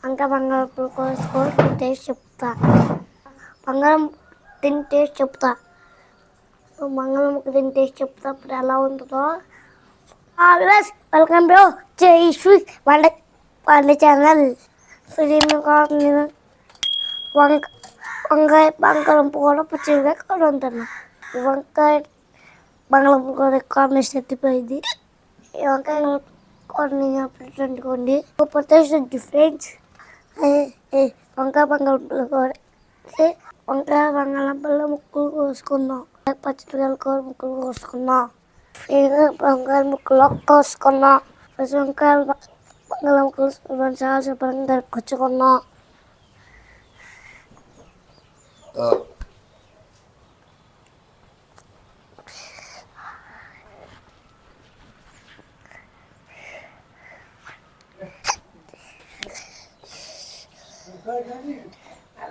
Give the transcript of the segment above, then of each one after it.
వంకాయ బంగాళదుంపలు కోసుకొని టేస్ట్ చెప్తా. బంగాళం తిని టేస్ట్ చెప్తా. బంగాళదుంప తిని టేస్ట్ చెప్తా అప్పుడు ఎలా ఉంటుందో. వెల్కమ్ టు జై వంట ఛానల్. నేను వంకాయ బంగాళదుంప కూడా పచ్చిగా కూడా ఉంటున్నా. వంకాయ బంగాళదుంప కూడా కాంబినేషన్ ఎత్తిపోయింది. ఈ వంకాయ కొన్ని వండుకోండి. Super taste different. వంకాయ బంగాళదుంపలు కూడా వంకాయ బంగాళదుంపలు ముక్కలు కోసుకున్నాం. పచ్చిమిరపకాయలు కూడా ముక్కలు కోసుకున్నాం. వంకాయ ముక్కలు కోసుకున్నాం. వంకాయలు బంగాళదుంపలు చాలా శుభ్రంగా దొరకొచ్చుకున్నాం.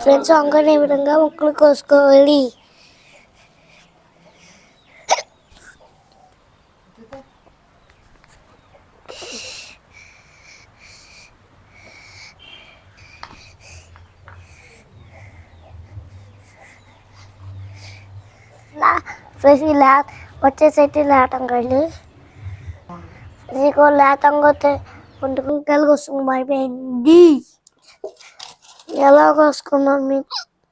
ఫ్రెండ్స్ వంకాయ ఈ విధంగా ముక్కలు కోసుకోవాలి. ఫ్రెండ్స్ ఇలా వచ్చేసరికి లేటంకాయలు లేతంగా వండుకుంకాయలు కోసుకుని అయిపోయింది. ఎలా కోసుకున్నాను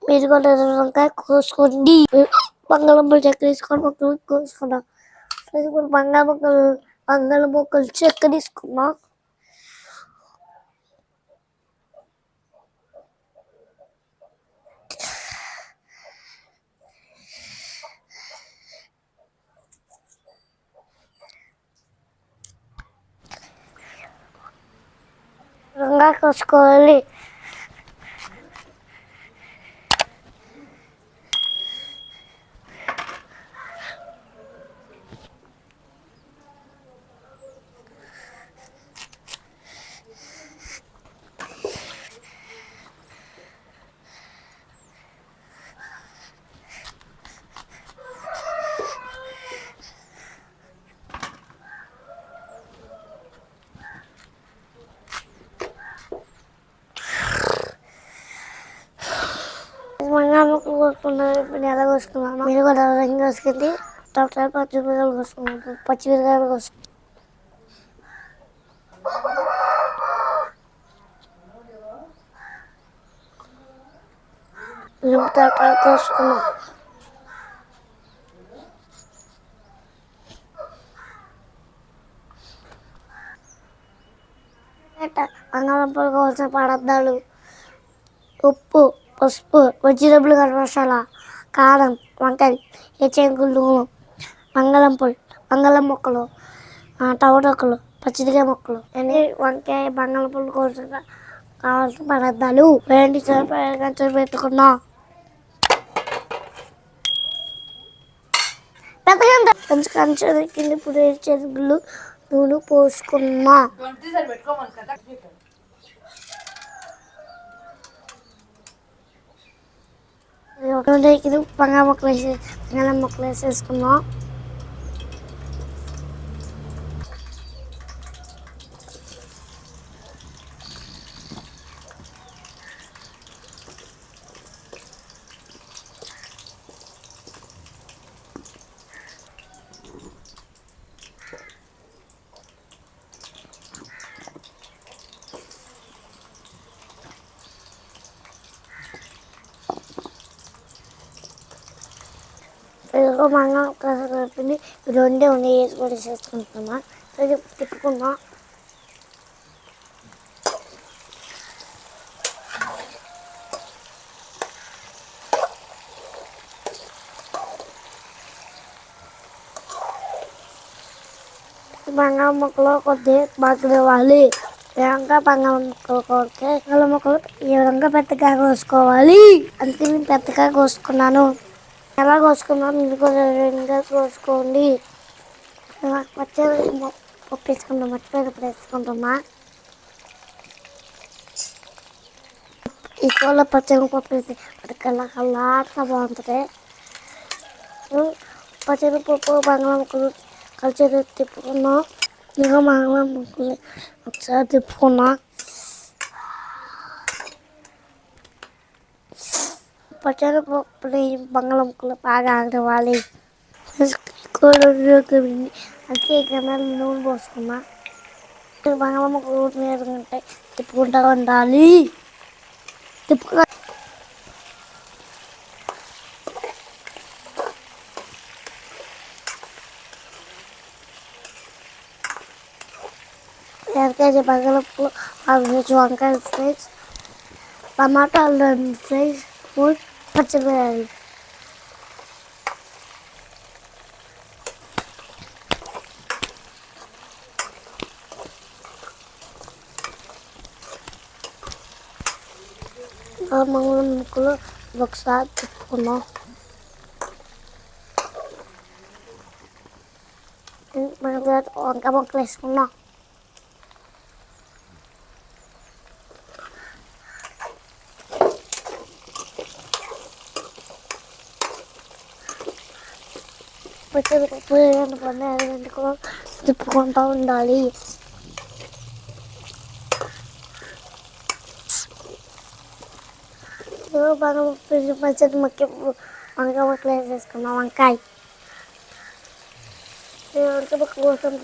మీరు కూడా వంకాయ కోసుకోండి. బంగాళదుంపలు చెక్క తీసుకొని ముక్కలు కోసుకున్నాం. బంగాళ ముక్కలు చెక్క తీసుకున్నాం. వంకాయ కోసుకోవాలి. ముక్కలు కోసుకున్నారు. ఇప్పుడు ఎలా కోసుకున్నాను మీరు కూడా రంగు కోసుకుంటే పచ్చిమిరకాయలు కోసుకున్నారు. పచ్చిమిరకాయలు కోసుకున్నాను. కోసుకున్నాం. బంగాళదుంపలు కావాల్సిన పదార్థాలు: ఉప్పు, పసుపు, వెజిటబుల్ గరం మసాలా, కారం, వంకాయలు, చెంగులు, బంగాళం ముక్కలు, టమాటోలు, పచ్చిమిరకాయ ముక్కలు అన్నీ వంకాయ బంగాళదుంపలు కోసం కావాల్సిన పదార్థాలు. వేడి కంచెలు పెట్టుకున్నాం. కంచెలు కింద ఇప్పుడు చెరుగులు నూనె పోసుకున్నా. బంగాళ ముక్కలు వేసేసుకున్నాం. బంగాళదుంపని రెండే ఉన్నాయి వేసి కూడా చేసుకుంటున్నా. సరే తిప్పుకున్నా. బంగాళ ముక్కలు కొద్దిగా బాగా విధంగా బంగాళ ముక్కలు కొడితే బంగాళ ముక్కలు ఈ విధంగా పెద్దగా కోసుకోవాలి. అందుకే నేను పెద్దగా కోసుకున్నాను. ఎలా కోసుకున్నాను మీరు కూడా రెండుగా కోసుకోండి. పప్పు వేసుకుంటాం. మర్చిపోయినప్పుడు వేసుకుంటున్నా. ఈ కూర పచ్చనిపప్పు వేసి కల్లాగా బాగుంటుంది. పచ్చనిపప్పు బంగాళ ముక్కలు కలిసి తిప్పుకున్నాం. 你和妈妈们回来，我吃的不困难。 ఒకసారి తిప్పుకున్నా. పచ్చడి బంగాళదుంపలు బాగా ఆడవాలి. కూరలోకి అంటే గమలు నూనె పోసుకున్నా. బంగాళదుంపలు ఉంటాయి, తిప్పుకుంటూ ఉండాలి. తిప్పుకో కేజీ బంగాళదుంపలు, 1/2 కేజీ వంకాయ ఫ్రైస్, టమాటాలు 2 ఫ్రైస్, పచ్చిమిరపకాయలు. బంగాళదుంపలు ఒకసారి తిప్పుకున్నాం. వంకాయ ముక్కలు వేసుకున్నాం. పచ్చి తిప్పుకుంటూ ఉండాలి. బాగా పచ్చడి వంకాయ ముక్కలు వేసేసుకున్నాం. వంకాయ ముక్క కోసం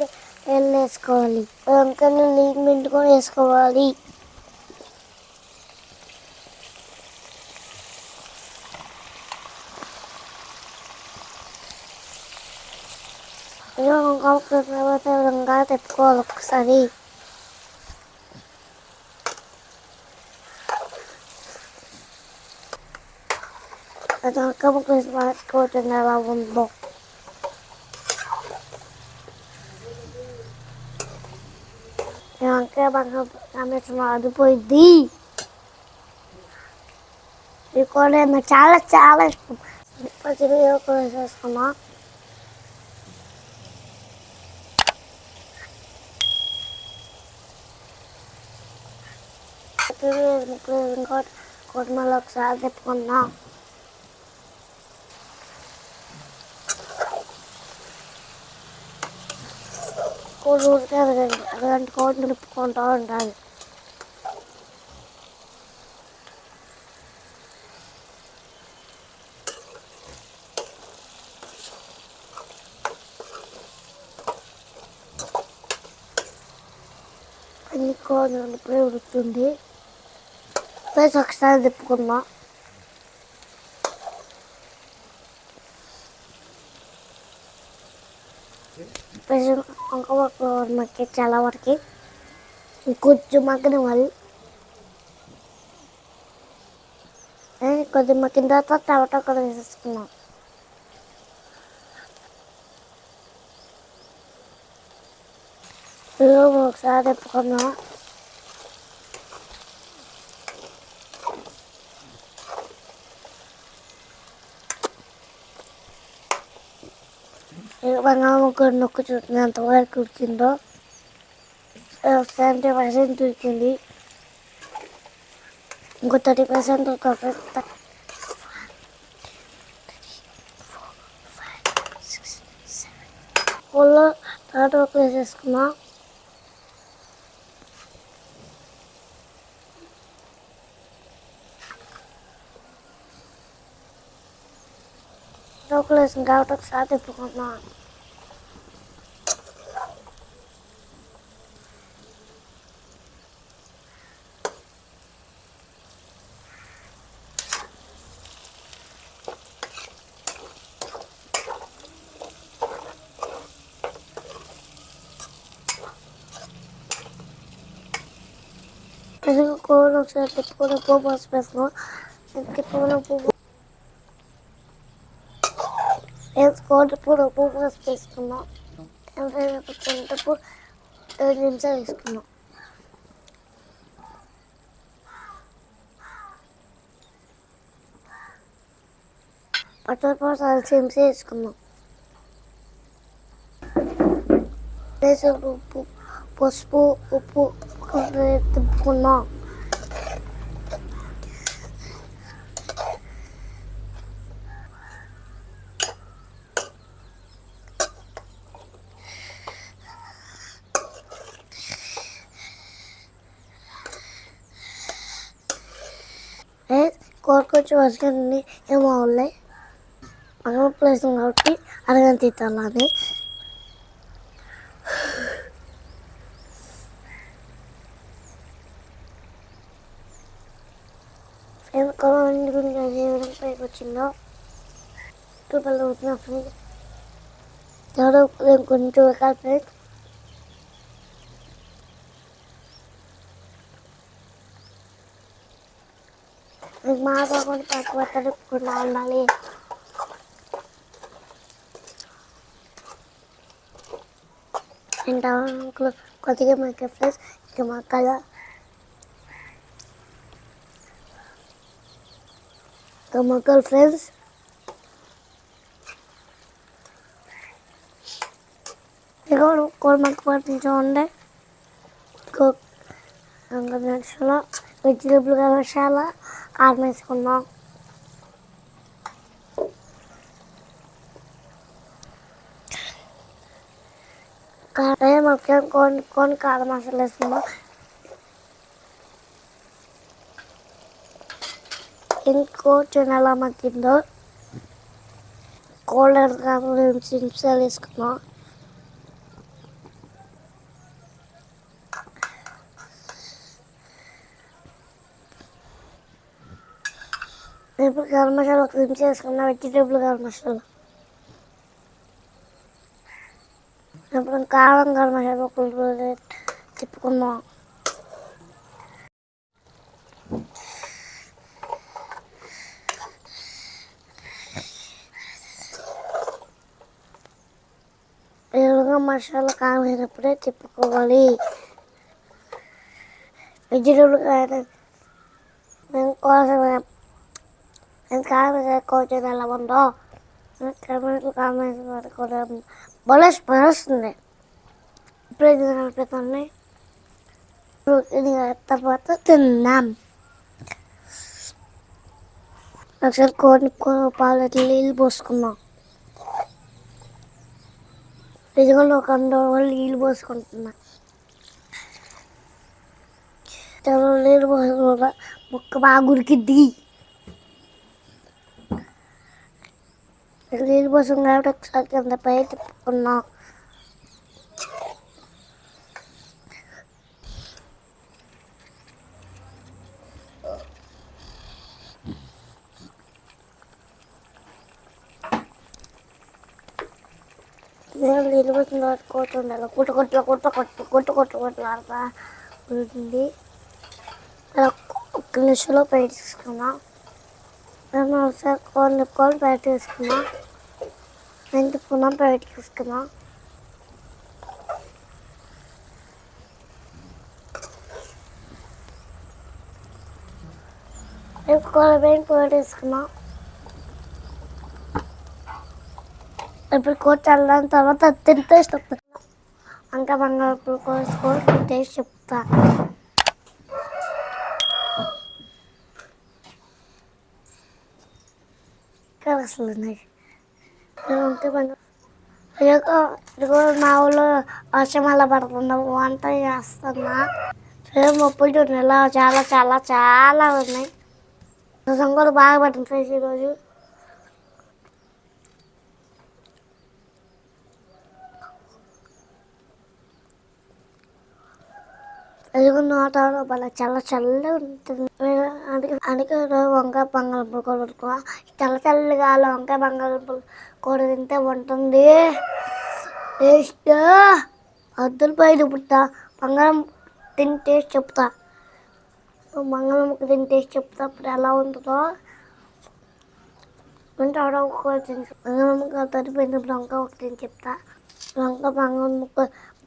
నీళ్ళు వేసుకోవాలి. వంకాయలు నీళ్ళు మెండుకొని వేసుకోవాలి. వంకాయ తిప్పుకోవాలి ఒకసారి. వంకాయ ముక్కలు వేసి మార్చుకోవచ్చుంది. ఎలా ఉందో వంకాయ బాగా ఆడిపోయింది. ఈ కూర నాకు చాలా చాలా ఇష్టం. పచ్చిమిరపకాయలు వేసేసుకున్నా. కొత్తిమీర ఒకసారి తిప్పుకున్నా. కూర ఉడితే అరగంట కోడి నిలుపుకుంటూ ఉండాలి. అన్ని కోడి ఇప్పుడే ఉడుకుతుంది. ప్లస్ ఒకసారి తిప్పుకున్నా. ప్లస్ వంకాయ మగ్గి చాలా వరకు కొంచెం మగ్గనివ్వాలి. కొద్దిగా మగ్గిన తర్వాత టమాటా కూడా వేసేసుకున్నాం. ఒకసారి తిప్పుకున్నాం. బంగాళదుంప నొక్కు చూస్తుంది ఎంతవరకు ఉడికిందో. 70% ఉడికింది. ఇంకో 30% కూరలో టమాటా ముక్కలు వేసేసుకున్నాం. ముక్కలు వేసిన కాబట్టి ఒకసారి తిప్పుకుంటున్నాం. కూర ఒకసారి తిప్పుకొని పువ్వు పసుపు వేసుకున్నాం. తిప్పుకొని పువ్వు వేసుకోండి. పువ్వు పసుపు వేసుకున్నాం. 2 నిమిషాలు వేసుకున్నాం. పచ్చడిపోసి అలసిమిసి వేసుకున్నాం. ఉప్పు పసుపు ఉప్పు తిప్పుకున్నాం. కోరుకొచ్చి వస్తుంది ఏమో ఉన్నాయి మనం ప్లేస్ కాబట్టి అడగని తీతాలని పైకి వచ్చిందో రూపాయలు అవుతున్నా ఫ్రెండ్స్ ఎవరో కొంచెం రకాల ఫ్రెండ్స్ మాతో కొన్ని పక్క పట్టకుండా ఉండాలి. అండ్ అంకుల్ కొద్దిగా మాకు ఫ్రెండ్స్ ఇక మా కళ మొక్కలు ఫ్రెండ్స్ ఇక కోరమక్క పట్టించు ఉండే నిమిషంలో వెజిటేబుల్ కలశాల కారం వేసుకున్నాం. కారం ముఖ్యం కొన్ని కారం మసాలా వేసుకున్నాం. ఇంకో ఎలా మగ్గిందో కోల్డ్ నిమిషాలు వేసుకున్నాం. ఇప్పుడు గరం మసాలా ఒక నిమిషం వేసుకున్నాం. వెజిటేబుల్ గరం మసాలా ఇప్పుడు కారం గరం మసాలా ఒక తిప్పుకున్నాం. ఎరువుగా మసాలా కారం అయినప్పుడే తిప్పుకోవాలి. వెజిటేబుల్ కారం కొంచెం ఎలా ఉందో కారం బలస్ వస్తుంది. ఇప్పుడు కలిపిస్తుంది. తర్వాత తిన్నాం. ఒకసారి కొన్ని పాలు నీళ్ళు పోసుకున్నాం. నిజంగా ఒక నీళ్ళు పోసుకుంటున్నా. నీళ్ళు పోసుకున్న ముక్క బాగా ఉడికిద్ది. నీళ్ళు పోసం కాబట్టి ఒకసారి కింద పై తిప్పుకున్నాం. నీళ్ళు పోసిన తర్వాత కూర్చుండాలి. కొట్టులాడుతా ఉంటుంది. ఒక్క నిమిషంలో బయట తీసుకున్నాం. మేము ఒకసారి కొన్ని బయట తీసుకున్నాం. నేను తిప్పుకున్నాం బయట తీసుకున్నాం. బయట తీసుకున్నాం. ఇప్పుడు కూర చల్లని తర్వాత తింటే ఇష్టం. ఇంకా బంగాళదుంపలు కోసుకొని టేస్ట్ చెప్తా. అసలు ఇదిగో మా ఊళ్ళో వర్షం అలా పడుతుంది. వంట చేస్తున్నా. మొప్పులు చూడండి ఇలా చాలా చాలా చాలా ఉన్నాయి. వర్షం కూడా బాగా పడుతుంది ఫ్రెండ్స్ ఈరోజు. నోట చాలా చల్లగా ఉంటుంది. అందుకే వంకాయ బంగాళదుంపలు కూర చల్లగా వంకాయ బంగాళదుంపలు కూర తింటే ఉంటుంది టేస్ట్ అద్దరు పైన పుట్టా. బంగాళం తిని టేస్ట్ చెప్తా. బంగాళదుంప తిని టేస్ట్ చెప్తా. అప్పుడు ఎలా ఉంటుందో బంగాళదుంప తరిపోయినప్పుడు వంకాయ ఒక తిని చెప్తా. వంకాయ బంగాళదుంప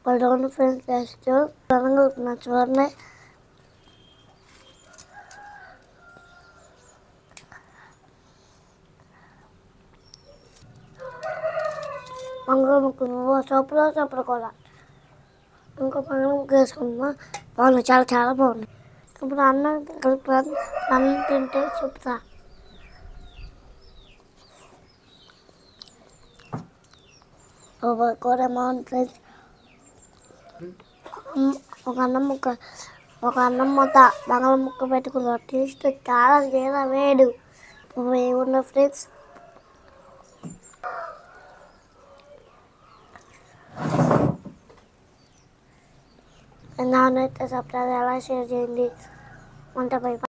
పడవను ఫ్రెండ్స్ టేస్ట్ బలంగా చూడండి. బంగాళదుంప సూపర్ కూడా ఇంకో బంగాళదుంప వేసుకుంటున్నా. బాగుంది చాలా చాలా బాగుంది. ఇప్పుడు అన్నం కలుపుతాను. అన్నం తింటే చెప్తా. కూర బాగుంది ఫ్రెండ్స్. ఒక అన్నం ముక్క ఒక అన్నం ముద్ద బంగాళ ముక్క పెట్టుకున్న టేస్ట్ చాలా చాలా వేడు ఏమున్నా ఫ్రెండ్స్. నాన్నైతే సబ్స్క్రైబ్ ఎలా షేర్ చేయండి. వంట పై